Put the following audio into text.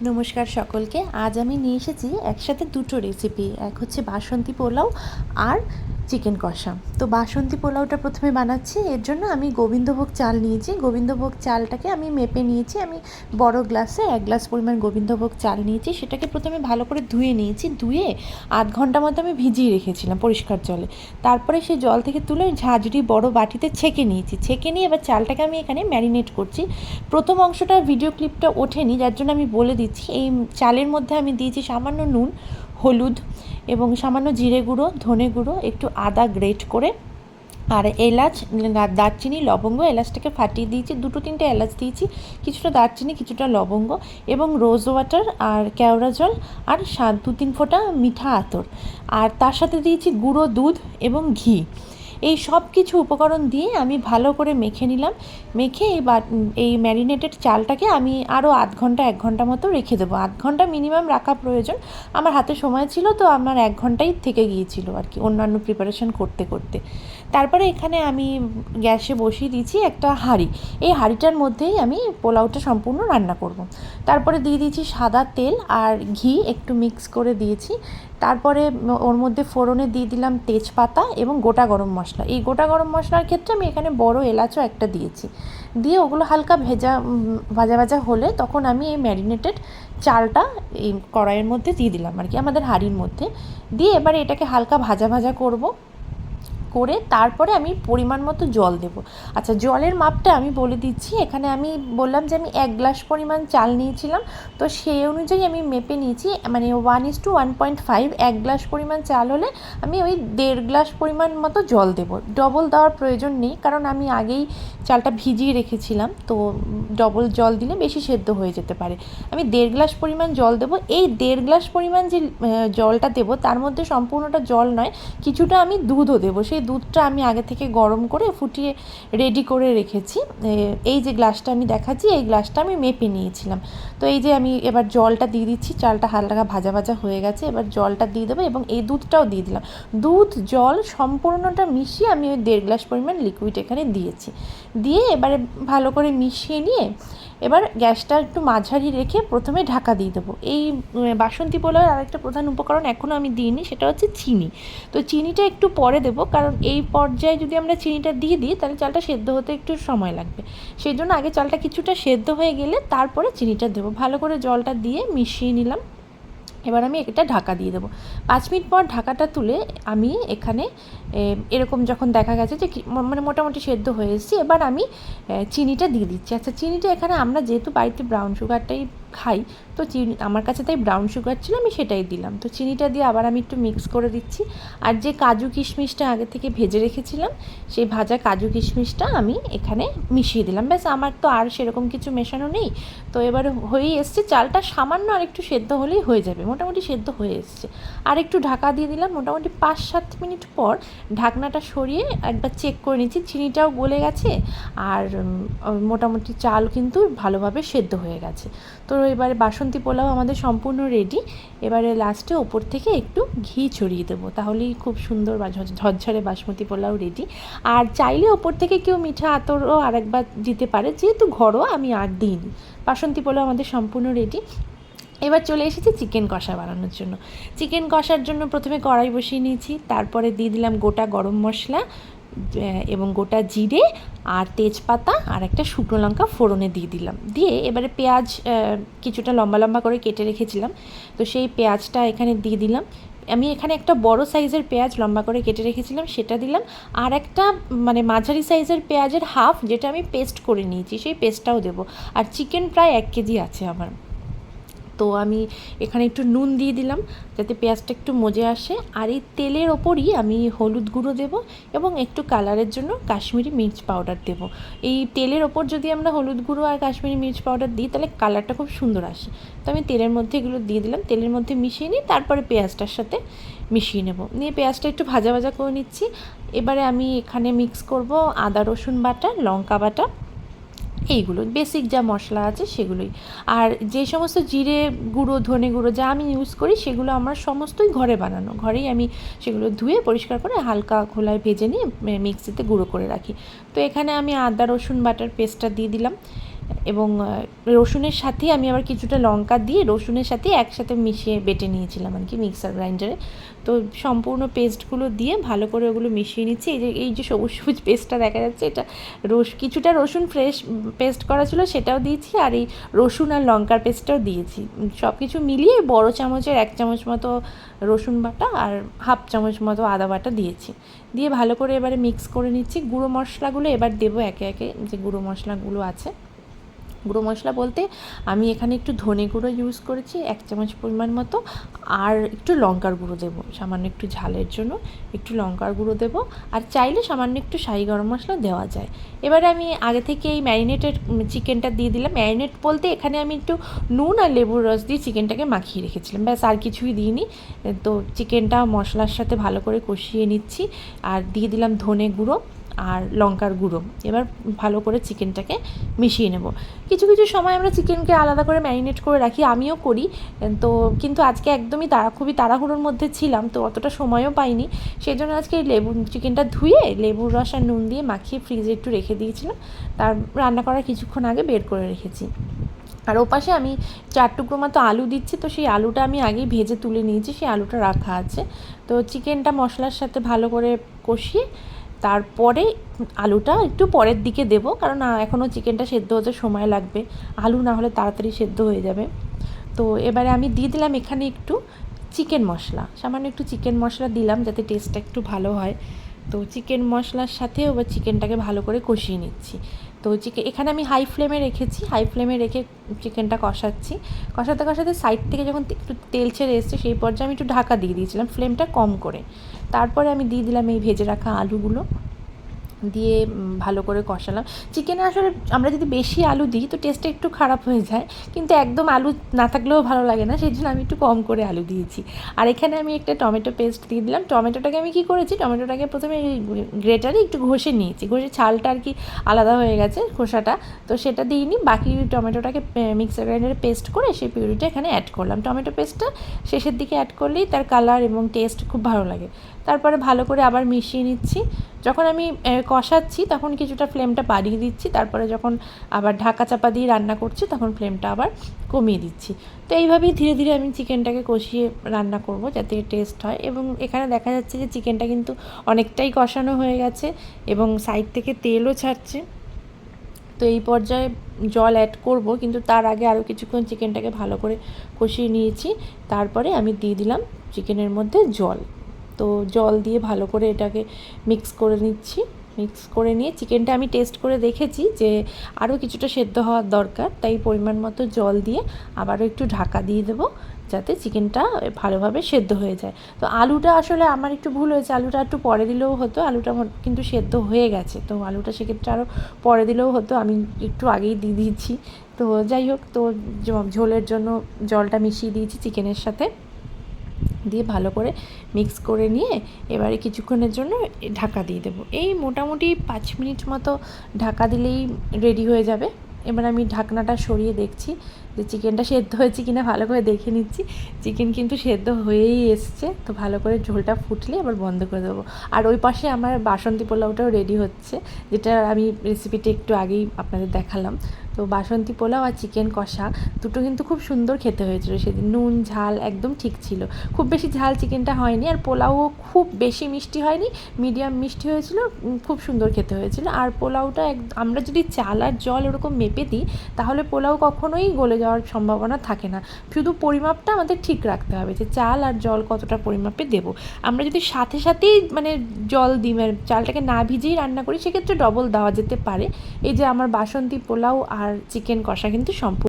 নমস্কার সকলকে। আজ আমি নিয়ে এসেছি একসাথে দুটো রেসিপি। এক হচ্ছে বাসন্তী পোলাও আর চিকেন কষা। তো বাসন্তী পোলাওটা প্রথমে বানাচ্ছি। এর জন্য আমি গোবিন্দভোগ চাল নিয়েছি। গোবিন্দভোগ চালটাকে আমি মেপে নিয়েছি। আমি বড় গ্লাসে 1 গ্লাস পরিমাণ গোবিন্দভোগ চাল নিয়েছি। সেটাকে প্রথমে ভালো করে ধুয়ে নিয়েছি। ধুয়ে আধ ঘন্টা মতো আমি ভিজিয়ে রেখেছিলাম পরিষ্কার জলে। তারপরে সেই জল থেকে তুলে ঝাঁঝরি বড় বাটিতে ছেঁকে নিয়েছি। ছেঁকে নিয়ে এবার চালটাকে আমি এখানে ম্যারিনেট করছি। প্রথম অংশটা ভিডিও ক্লিপটা ওঠেনি, যার জন্য আমি বলে দিচ্ছি। এই চালের মধ্যে আমি দিয়েছি সামান্য নুন, হলুদ এবং সামান্য জিরে গুঁড়ো, ধনে গুঁড়ো, একটু আদা গ্রেট করে, আর এলাচ, দারচিনি, লবঙ্গ। এলাচটাকে ফাটিয়ে দিয়েছি, 2-3টে এলাচ দিয়েছি, কিছুটা দারচিনি, কিছুটা লবঙ্গ এবং রোজ ওয়াটার আর কেওড়া জল আর 2-3 ফোঁটা মিঠা আতর। আর তার সাথে দিয়েছি গুঁড়ো দুধ এবং ঘি। এই সব কিছু উপকরণ দিয়ে আমি ভালো করে মেখে নিলাম। মেখে এই ম্যারিনেটেড চালটাকে আমি আরও আধ ঘন্টা 1 ঘন্টা মতো রেখে দেবো। আধ ঘন্টা মিনিমাম রাখা প্রয়োজন। আমার হাতে সময় ছিল, তো আমার 1 ঘন্টাই থেকে গিয়েছিল আর কি, অন্যান্য প্রিপারেশন করতে করতে। তারপরে এখানে আমি গ্যাসে বসিয়ে দিয়েছি একটা হাঁড়ি। এই হাঁড়িটার মধ্যেই আমি পোলাওটা সম্পূর্ণ রান্না করব। তারপরে দিয়ে দিয়েছি সাদা তেল আর ঘি একটু মিক্স করে দিয়েছি। তারপরে ওর মধ্যে ফোড়নে দিয়ে দিলাম তেজপাতা এবং গোটা গরম মশলা। এই গোটা গরম মশলার ক্ষেত্রে আমি এখানে বড় এলাচও একটা দিয়েছি। দিয়ে ওগুলো হালকা ভাজা ভাজা হলে তখন আমি এই ম্যারিনেটেড চালটা এই কড়াইয়ের মধ্যে দিয়ে দিলাম আর কি, আমাদের হাঁড়ির মধ্যে দিয়ে এবারে এটাকে হালকা ভাজা ভাজা করব। করে তারপরে আমি পরিমাণ মতো জল দেব। আচ্ছা, জলের মাপটা আমি বলে দিচ্ছি। এখানে আমি বললাম যে আমি 1 গ্লাস পরিমাণ চাল নিয়েছিলাম, তো সেই অনুযায়ী আমি মেপে নিয়েছি। মানে 1:1.5, 1 গ্লাস পরিমাণ চাল হলে আমি ওই 1.5 গ্লাস পরিমাণ মতো জল দেব। ডবল দেওয়ার প্রয়োজন নেই, কারণ আমি আগেই চালটা ভিজিয়ে রেখেছিলাম, তো ডবল জল দিলে বেশি সেদ্ধ হয়ে যেতে পারে। আমি 1.5 গ্লাস পরিমাণ জল দেব। এই 1.5 গ্লাস পরিমাণ যে জলটা দেব, তার মধ্যে সম্পূর্ণটা জল নয়, কিছুটা আমি দুধও দেবো। সেই দুধটা আমি আগে থেকে গরম করে ফুটিয়ে রেডি করে রেখেছি। এই যে গ্লাসটা আমি দেখাচ্ছি, এই গ্লাসটা আমি মেপে নিয়েছিলাম। তো এই যে আমি এবার জলটা দিয়ে দিচ্ছি। চালটা হালকা ভাজা ভাজা হয়ে গেছে, এবার জলটা দিয়ে দেবো এবং এই দুধটাও দিয়ে দিলাম। দুধ জল সম্পূর্ণটা মিশিয়ে আমি ওই 1.5 গ্লাস পরিমাণ লিকুইড এখানে দিয়েছি। দিয়ে এবারে ভালো করে মিশিয়ে নিয়ে এবার গ্যাসটা একটু মাঝারি রেখে প্রথমে ঢাকা দিয়ে দেবো। এই বাসন্তী পোলাওয়ের আরেকটা প্রধান উপকরণ এখনও আমি দিইনি, সেটা হচ্ছে চিনি। তো চিনিটা একটু পরে দেবো, কারণ এই পর্যায়ে যদি আমরা চিনিটা দিয়ে দিই তাহলে চালটা সেদ্ধ হতে একটু সময় লাগবে। সেই জন্য আগে চালটা কিছুটা সেদ্ধ হয়ে গেলে তারপরে চিনিটা দেবো। ভালো করে জলটা দিয়ে মিশিয়ে নিলাম। এবার আমি এটা ঢাকা দিয়ে দেবো। 5 মিনিট পর ঢাকাটা তুলে আমি এখানে এরকম যখন দেখা গেছে যে মানে মোটামুটি সেদ্ধ হয়ে এসেছি, এবার আমি চিনিটা দিয়ে দিচ্ছি। আচ্ছা, চিনিটা এখানে আমরা যেহেতু বাড়িতে ব্রাউন সুগারটাই খাই, তো চিনি আমার কাছে তাই ব্রাউন সুগার ছিল, আমি সেটাই দিলাম। তো চিনিটা দিয়ে আবার আমি একটু মিক্স করে দিচ্ছি। আর যে কাজু কিশমিশটা আগে থেকে ভেজে রেখেছিলাম, সেই ভাজা কাজু কিশমিশটা আমি এখানে মিশিয়ে দিলাম। ব্যাস, আমার তো আর সেরকম কিছু মেশানো নেই। তো এবার হয়েই এসছে। চালটা সামান্য আর একটু সেদ্ধ হলেই হয়ে যাবে, মোটামুটি সেদ্ধ হয়ে এসছে। আর একটু ঢাকা দিয়ে দিলাম। মোটামুটি 5-7 মিনিট পর ঢাকনাটা সরিয়ে একবার চেক করে নিচ্ছি, চিনিটাও গলে গেছে আর মোটামুটি চাল কিন্তু ভালোভাবে সেদ্ধ হয়ে গেছে। তো এবারে বাসন্তী পোলাও আমাদের সম্পূর্ণ রেডি। এবারে লাস্টে ওপর থেকে একটু ঘি ছড়িয়ে দেবো, তাহলেই খুব সুন্দর বা ঝরঝরে বাসমতি পোলাও রেডি। আর চাইলে ওপর থেকে কেউ মিঠা আতরও আরেকবার দিতে পারে, যেহেতু ঘরোয়া আমি আর দিইনি। বাসন্তী পোলাও আমাদের সম্পূর্ণ রেডি। এবার চলে এসেছি চিকেন কষা বানানোর জন্য। চিকেন কষার জন্য প্রথমে কড়াই বসিয়ে নিয়েছি, তারপরে দিয়ে দিলাম গোটা গরম মশলা এবং গোটা জিরে আর তেজপাতা আর একটা শুকনো লঙ্কা ফোড়নে দিয়ে দিলাম। দিয়ে এবারে পেঁয়াজ কিছুটা লম্বা লম্বা করে কেটে রেখেছিলাম, তো সেই পেঁয়াজটা এখানে দিয়ে দিলাম। আমি এখানে একটা বড় সাইজের পেঁয়াজ লম্বা করে কেটে রেখেছিলাম, সেটা দিলাম। আর একটা মানে মাঝারি সাইজের পেঁয়াজের হাফ, যেটা আমি পেস্ট করে নিয়েছি, সেই পেস্টটাও দেবো। আর চিকেন প্রায় 1 কেজি আছে আমার। তো আমি এখানে একটু নুন দিয়ে দিলাম যাতে পেঁয়াজটা একটু মজে আসে। আর এই তেলের ওপরই আমি হলুদ গুঁড়ো দেবো এবং একটু কালারের জন্য কাশ্মীরি মির্চ পাউডার দেবো। এই তেলের ওপর যদি আমরা হলুদ গুঁড়ো আর কাশ্মীরি মির্চ পাউডার দিই তাহলে কালারটা খুব সুন্দর আসে। তো আমি তেলের মধ্যে এগুলো দিয়ে দিলাম, তেলের মধ্যে মিশিয়ে নিই, তারপরে পেঁয়াজটার সাথে মিশিয়ে নেব। নিয়ে পেঁয়াজটা একটু ভাজা ভাজা করে নিচ্ছি। এবারে আমি এখানে মিক্স করব আদা রসুন বাটা, লঙ্কা বাটা, এইগুলো বেসিক যা মশলা আছে সেগুলোই। আর যে সমস্ত জিরে গুঁড়ো, ধনে গুঁড়ো যা আমি ইউজ করি সেগুলো আমার সমস্তই ঘরে বানানো। ঘরেই আমি সেগুলো ধুয়ে পরিষ্কার করে হালকা খোলায় ভেজে নিয়ে মিক্সিতে গুঁড়ো করে রাখি। তো এখানে আমি আদা রসুন বাটার পেস্টটা দিয়ে দিলাম। এবং রসুনের সাথেই আমি আবার কিছুটা লঙ্কা দিয়ে রসুনের সাথে একসাথে মিশিয়ে বেটে নিয়েছিলাম আর কি মিক্সার গ্রাইন্ডারে। তো সম্পূর্ণ পেস্টগুলো দিয়ে ভালো করে ওগুলো মিশিয়ে নিচ্ছি। এই যে সবুজ সবুজ পেস্টটা দেখা যাচ্ছে, এটা কিছুটা রসুন ফ্রেশ পেস্ট করা ছিল সেটাও দিয়েছি, আর এই রসুন আর লঙ্কার পেস্টটাও দিয়েছি। সব কিছু মিলিয়ে বড় চামচের 1 চামচ মতো রসুন বাটা আর হাফ চামচ মতো আদা বাটা দিয়েছি। দিয়ে ভালো করে এবারে মিক্স করে নিচ্ছি। গুঁড়ো মশলাগুলো এবার দেবো একে একে, যে গুঁড়ো মশলাগুলো আছে। গুঁড়ো মশলা বলতে আমি এখানে একটু ধনে গুঁড়ো ইউজ করেছি 1 চামচ পরিমাণ মতো, আর একটু লঙ্কার গুঁড়ো দেবো সামান্য একটু ঝালের জন্য, একটু লঙ্কার গুঁড়ো দেবো, আর চাইলে সামান্য একটু শাহি গরম মশলা দেওয়া যায়। এবারে আমি আগে থেকে এই ম্যারিনেটেড চিকেনটা দিয়ে দিলাম। ম্যারিনেট বলতে এখানে আমি একটু নুন আর লেবুর রস দিয়ে চিকেনটাকে মাখিয়ে রেখেছিলাম, ব্যাস আর কিছুই দিইনি। তো চিকেনটা মশলার সাথে ভালো করে কষিয়ে নিচ্ছি, আর দিয়ে দিলাম ধনে গুঁড়ো আর লঙ্কার গুঁড়ো। এবার ভালো করে চিকেনটাকে মিশিয়ে নেব। কিছু কিছু সময় আমরা চিকেনকে আলাদা করে ম্যারিনেট করে রাখি, আমিও করি। তো কিন্তু আজকে একদমই খুবই তাড়াহুড়োর মধ্যে ছিলাম, তো অতটা সময়ও পাইনি। সেই জন্য আজকে চিকেনটা ধুয়ে লেবুর রস আর নুন দিয়ে মাখিয়ে ফ্রিজে একটু রেখে দিয়েছিলাম, তার রান্না করার কিছুক্ষণ আগে বের করে রেখেছি। আর ওপাশে আমি 4 টুকরো মতো আলু দিচ্ছি, তো সেই আলুটা আমি আগেই ভেজে তুলে নিয়েছি, সেই আলুটা রাখা আছে। তো চিকেনটা মশলার সাথে ভালো করে কষিয়ে তারপরে আলুটা একটু পরের দিকে দেবো, কারণ এখনও চিকেনটা সেদ্ধ হতে সময় লাগবে, আলু না হলে তাড়াতাড়ি সেদ্ধ হয়ে যাবে। তো এবারে আমি দিয়ে দিলাম এখানে একটু চিকেন মশলা, সামান্য একটু চিকেন মশলা দিলাম যাতে টেস্টটা একটু ভালো হয়। তো চিকেন মশলার সাথে এবার চিকেনটাকে ভালো করে কষিয়ে নিচ্ছি। তো এখানে আমি হাই ফ্লেমে রেখেছি, হাই ফ্লেমে রেখে চিকেনটা কষাচ্ছি। কষাতে কষাতে সাইড থেকে যখন একটু তেল ছেড়ে এসছে সেই পর্যায়ে আমি একটু ঢাকা দিয়ে দিয়েছিলাম ফ্লেমটা কম করে। তারপরে আমি দিয়ে দিলাম এই ভেজে রাখা আলুগুলো, দিয়ে ভালো করে কষালাম। চিকেনে আসলে আমরা যদি বেশি আলু দিই তো টেস্টটা একটু খারাপ হয়ে যায়, কিন্তু একদম আলু না থাকলেও ভালো লাগে না, সেই জন্য আমি একটু কম করে আলু দিয়েছি। আর এখানে আমি একটা টমেটো পেস্ট দিয়ে দিলাম। টমেটোটাকে আমি কী করেছি, টমেটোটাকে প্রথমে গ্রেটারে একটু ঘষে নিয়েছি, ঘষে ছালটা আর কি আলাদা হয়ে গেছে খোসাটা, তো সেটা দিইনি। বাকি টমেটোটাকে মিক্সার গ্রাইন্ডারে পেস্ট করে সেই পিউরিটা এখানে অ্যাড করলাম। টমেটো পেস্টটা শেষের দিকে অ্যাড করলেই তার কালার এবং টেস্ট খুব ভালো লাগে। তারপরে ভালো করে আবার মিশিয়ে নিচ্ছি। যখন আমি কষাচ্ছি তখন কিছুটা ফ্লেমটা বাড়িয়ে দিচ্ছি, তারপরে যখন আবার ঢাকা চাপা দিয়ে রান্না করছি তখন ফ্লেমটা আবার কমিয়ে দিচ্ছি। তো এইভাবেই ধীরে ধীরে আমি চিকেনটাকে কষিয়ে রান্না করব যাতে টেস্ট হয়। এবং এখানে দেখা যাচ্ছে যে চিকেনটা কিন্তু অনেকটাই কষানো হয়ে গেছে এবং সাইড থেকে তেলও ছাড়ছে। তো এই পর্যায়ে জল অ্যাড করব, কিন্তু তার আগে আরও কিছুক্ষণ চিকেনটাকে ভালো করে কষিয়ে নিয়েছি। তারপরে আমি দিয়ে দিলাম চিকেনের মধ্যে জল। তো জল দিয়ে ভালো করে এটাকে মিক্স করে নিচ্ছি। মিক্স করে নিয়ে চিকেনটা আমি টেস্ট করে দেখেছি যে আরও কিছুটা সেদ্ধ হওয়ার দরকার, তাই পরিমাণ মতো জল দিয়ে আবারও একটু ঢাকা দিয়ে দেবো যাতে চিকেনটা ভালোভাবে সেদ্ধ হয়ে যায়। তো আলুটা আসলে আমার একটু ভুল হয়েছে, আলুটা একটু পরে দিলেও হতো, আলুটা কিন্তু সেদ্ধ হয়ে গেছে, তো আলুটা সেক্ষেত্রে আরও পরে দিলেও হতো, আমি একটু আগেই দিয়ে দিয়েছি। তো যাই হোক, তো ঝোলের জন্য জলটা মিশিয়ে দিয়েছি চিকেনের সাথে, দিয়ে ভালো করে মিক্স করে নিয়ে এবারে কিছুক্ষণের জন্য ঢাকা দিয়ে দেবো। এই মোটামুটি 5 মিনিট মতো ঢাকা দিলেই রেডি হয়ে যাবে। এবার আমি ঢাকনাটা সরিয়ে দেখছি যে চিকেনটা সেদ্ধ হয়েছে কিনা, ভালো করে দেখে নিচ্ছি। চিকেন কিন্তু সেদ্ধ হয়েই এসছে, তো ভালো করে ঝোলটা ফুটলে আবার বন্ধ করে দেবো। আর ওই পাশে আমার বাসন্তী পোলাওটাও রেডি হচ্ছে, যেটা আমি রেসিপিটা একটু আগেই আপনাদের দেখালাম। তো বাসন্তী পোলাও আর চিকেন কষা দুটো কিন্তু খুব সুন্দর খেতে হয়েছিল সেদিন, নুন ঝাল একদম ঠিক ছিল, খুব বেশি ঝাল চিকেনটা হয়নি, আর পোলাওও খুব বেশি মিষ্টি হয়নি, মিডিয়াম মিষ্টি হয়েছিল, খুব সুন্দর খেতে হয়েছিল। আর পোলাওটা আমরা যদি চাল আর জল ওরকম মেপে দিই তাহলে পোলাও কখনোই গলে যাওয়ার সম্ভাবনা থাকে না। শুধু পরিমাপটা আমাদের ঠিক রাখতে হবে যে চাল আর জল কতটা পরিমাপে দেবো। আমরা যদি সাথে সাথেই জল দিই, চালটাকে না ভিজেই রান্না করি, সেক্ষেত্রে ডবল দেওয়া যেতে পারে। এই যে আমার বাসন্তী পোলাও আর চিকেন কষা কিন্তু সম্পূর্ণ